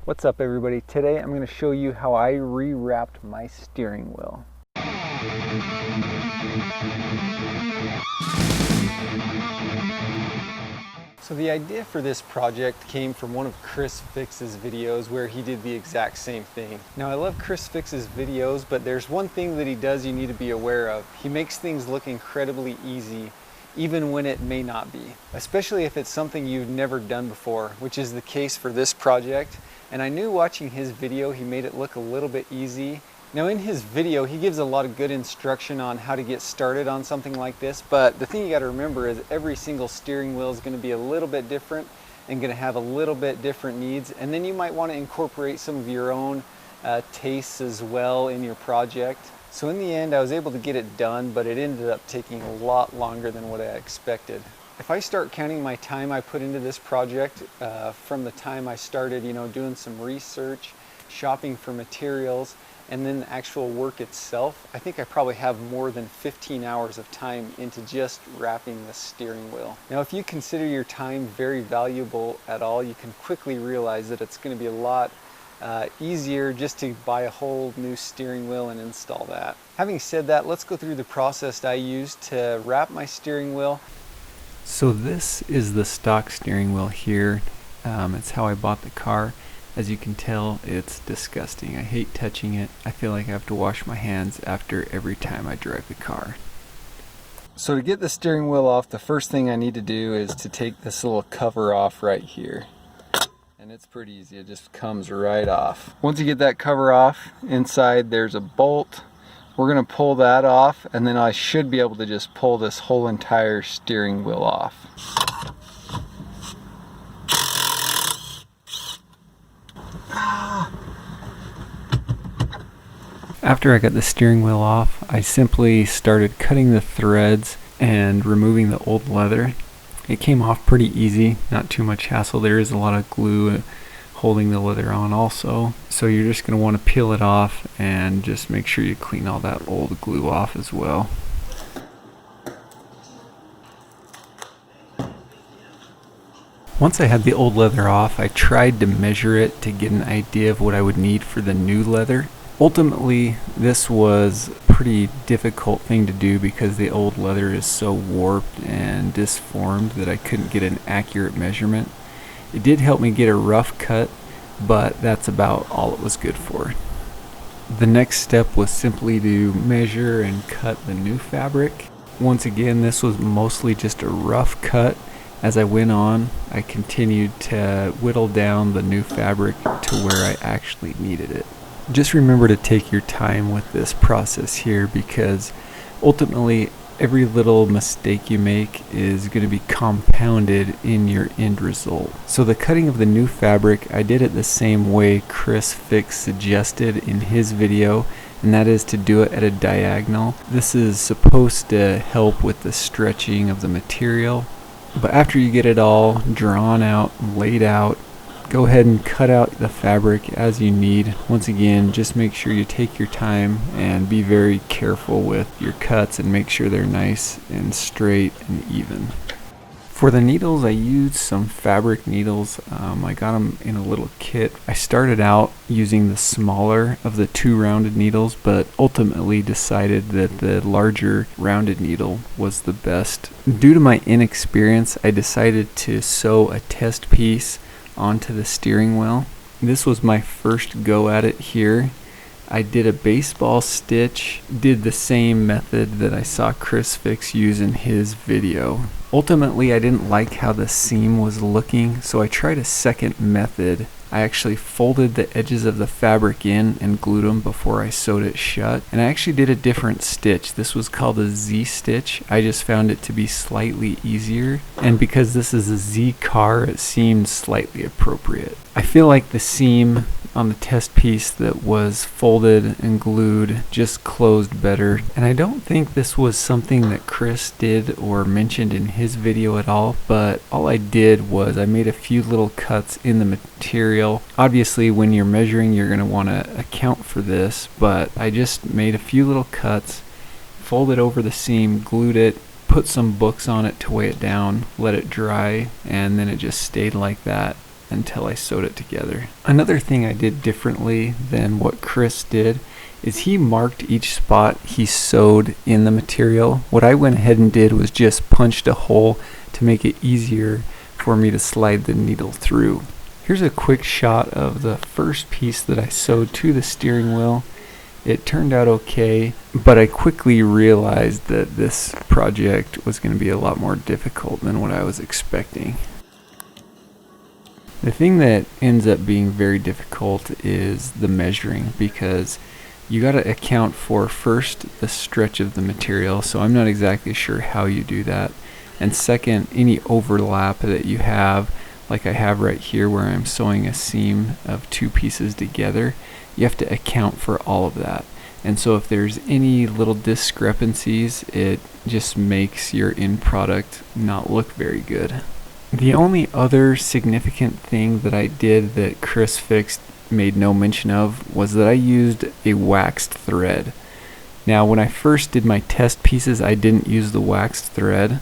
What's up everybody? Today I'm going to show you how I rewrapped my steering wheel. So the idea for this project came from one of Chris Fix's videos where he did the exact same thing. Now I love Chris Fix's videos, but there's one thing that he does you need to be aware of. He makes things look incredibly easy even when it may not be, especially if it's something you've never done before, which is the case for this project. And I knew watching his video he made it look a little bit easy. Now in his video he gives a lot of good instruction on how to get started on something like this, but the thing you got to remember is every single steering wheel is going to be a little bit different and going to have a little bit different needs, and then you might want to incorporate some of your own tastes as well in your project. So in the end I was able to get it done, but it ended up taking a lot longer than what I expected. If I start counting my time I put into this project from the time I started, doing some research, shopping for materials, and then the actual work itself, I think I probably have more than 15 hours of time into just wrapping the steering wheel. Now if you consider your time very valuable at all, you can quickly realize that it's going to be a lot easier just to buy a whole new steering wheel and install that. Having said that, let's go through the process I used to wrap my steering wheel. So this is the stock steering wheel here. It's how I bought the car. As you can tell, it's disgusting. I hate touching it. I feel like I have to wash my hands after every time I drive the car. So to get the steering wheel off, the first thing I need to do is to take this little cover off right here. And it's pretty easy, it just comes right off. Once you get that cover off, inside there's a bolt. We're gonna pull that off, and then I should be able to just pull this whole entire steering wheel off. After I got the steering wheel off, I simply started cutting the threads and removing the old leather. It came off pretty easy, not too much hassle. There is a lot of glue holding the leather on also, so you're just going to want to peel it off and just make sure you clean all that old glue off as well. Once I had the old leather off, I tried to measure it to get an idea of what I would need for the new leather. Ultimately, this was a pretty difficult thing to do because the old leather is so warped and disformed that I couldn't get an accurate measurement. It did help me get a rough cut, but that's about all it was good for. The next step was simply to measure and cut the new fabric. Once again, this was mostly just a rough cut. As I went on, I continued to whittle down the new fabric to where I actually needed it. Just remember to take your time with this process here, because ultimately every little mistake you make is going to be compounded in your end result. So the cutting of the new fabric, I did it the same way Chris Fix suggested in his video, and that is to do it at a diagonal. This is supposed to help with the stretching of the material. But after you get it all drawn out, laid out, go ahead and cut out the fabric as you need. Once again, just make sure you take your time and be very careful with your cuts and make sure they're nice and straight and even. For the needles, I used some fabric needles. I got them in a little kit. I started out using the smaller of the two rounded needles, but ultimately decided that the larger rounded needle was the best. Due to my inexperience, I decided to sew a test piece onto the steering wheel. This was my first go at it here. I did a baseball stitch, did the same method that I saw Chris Fix use in his video. Ultimately, I didn't like how the seam was looking, so I tried a second method. I actually folded the edges of the fabric in and glued them before I sewed it shut. And I actually did a different stitch. This was called a Z stitch. I just found it to be slightly easier. And because this is a Z car, it seemed slightly appropriate. I feel like the seam on the test piece that was folded and glued just closed better. And I don't think this was something that Chris did or mentioned in his video at all, but all I did was I made a few little cuts in the material. Obviously when you're measuring you're going to want to account for this, but I just made a few little cuts, folded over the seam, glued it, put some books on it to weigh it down, let it dry, and then it just stayed like that. until I sewed it together. Another thing I did differently than what Chris did is he marked each spot he sewed in the material. What I went ahead and did was just punched a hole to make it easier for me to slide the needle through. Here's a quick shot of the first piece that I sewed to the steering wheel. It turned out okay, but I quickly realized that this project was going to be a lot more difficult than what I was expecting. The thing that ends up being very difficult is the measuring, because you got to account for first the stretch of the material, so I'm not exactly sure how you do that, and second, any overlap that you have, like I have right here where I'm sewing a seam of two pieces together. You have to account for all of that. And so if there's any little discrepancies, it just makes your end product not look very good. The only other significant thing that I did that Chris fixed made no mention of was that I used a waxed thread. Now when I first did my test pieces, I didn't use the waxed thread,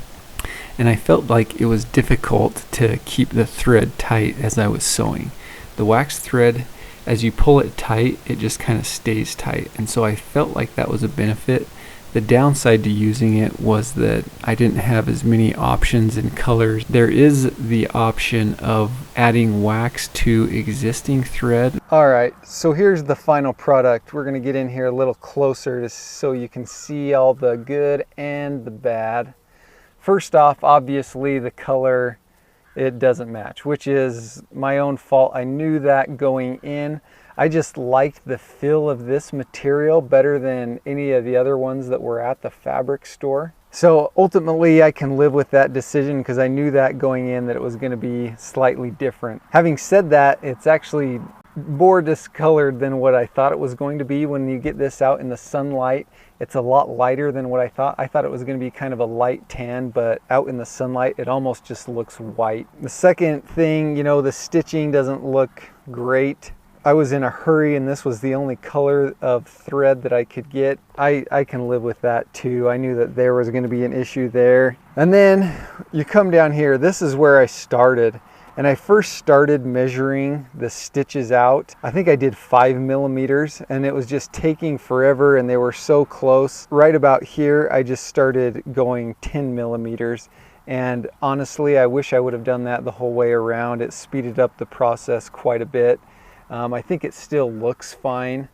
and I felt like it was difficult to keep the thread tight as I was sewing. The waxed thread, as you pull it tight, it just kind of stays tight, and so I felt like that was a benefit. The downside to using it was that I didn't have as many options in colors. There is the option of adding wax to existing thread. Alright, so here's the final product. We're going to get in here a little closer so you can see all the good and the bad. First off, obviously the color, it doesn't match, which is my own fault. I knew that going in. I just liked the feel of this material better than any of the other ones that were at the fabric store. So ultimately I can live with that decision because I knew that going in that it was going to be slightly different. Having said that, it's actually more discolored than what I thought it was going to be. When you get this out in the sunlight, it's a lot lighter than what I thought. I thought it was going to be kind of a light tan, but out in the sunlight it almost just looks white. The second thing, you know, the stitching doesn't look great. I was in a hurry and this was the only color of thread that I could get. I can live with that too. I knew that there was going to be an issue there. And then you come down here, this is where I started. And I first started measuring the stitches out. I think I did 5 millimeters and it was just taking forever and they were so close. Right about here, I just started going 10 millimeters. And honestly, I wish I would have done that the whole way around. It speeded up the process quite a bit. I think it still looks fine,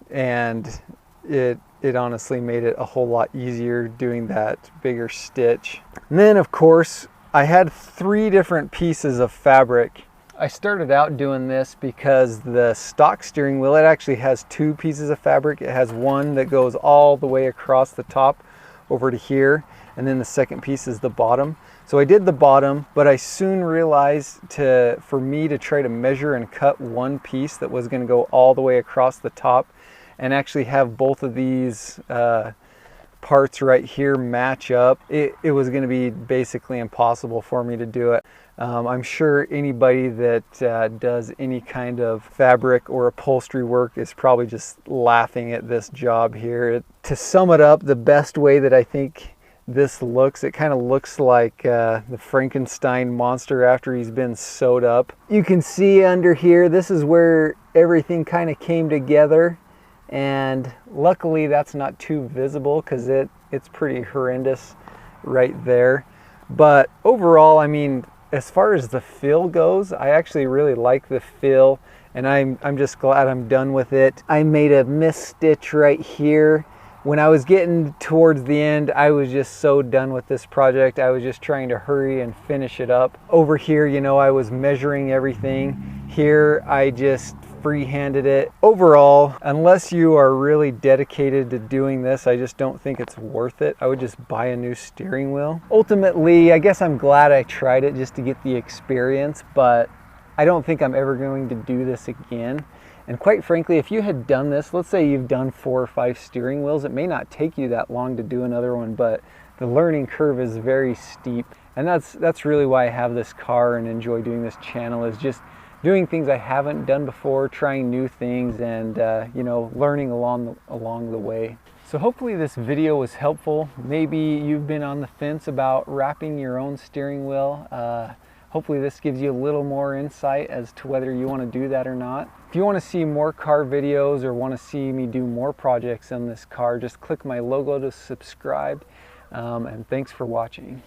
and it honestly made it a whole lot easier doing that bigger stitch. And then of course I had 3 different pieces of fabric. I started out doing this because the stock steering wheel, it actually has 2 pieces of fabric. It has one that goes all the way across the top over to here, and then the second piece is the bottom. So I did the bottom, but I soon realized for me to try to measure and cut one piece that was going to go all the way across the top and actually have both of these parts right here match up, it was going to be basically impossible for me to do it. I'm sure anybody that does any kind of fabric or upholstery work is probably just laughing at this job here. To sum it up, the best way that I think this looks, it kind of looks like the Frankenstein monster after he's been sewed up. You can see under here, this is where everything kind of came together, and luckily that's not too visible because it's pretty horrendous right there. But overall, I mean, as far as the feel goes, I actually really like the feel, and I'm just glad I'm done with it. I made a misstitch right here. When I was getting towards the end, I was just so done with this project. I was just trying to hurry and finish it up. Over here, you know, I was measuring everything. Here, I just freehanded it. Overall, unless you are really dedicated to doing this, I just don't think it's worth it. I would just buy a new steering wheel. Ultimately, I guess I'm glad I tried it just to get the experience, but I don't think I'm ever going to do this again. And quite frankly, if you had done this, let's say you've done 4 or 5 steering wheels, it may not take you that long to do another one, but the learning curve is very steep. And that's really why I have this car and enjoy doing this channel, is just doing things I haven't done before, trying new things, and you know, learning along the way. So hopefully this video was helpful. Maybe you've been on the fence about wrapping your own steering wheel. Hopefully this gives you a little more insight as to whether you want to do that or not. If you want to see more car videos or want to see me do more projects on this car, just click my logo to subscribe. And thanks for watching.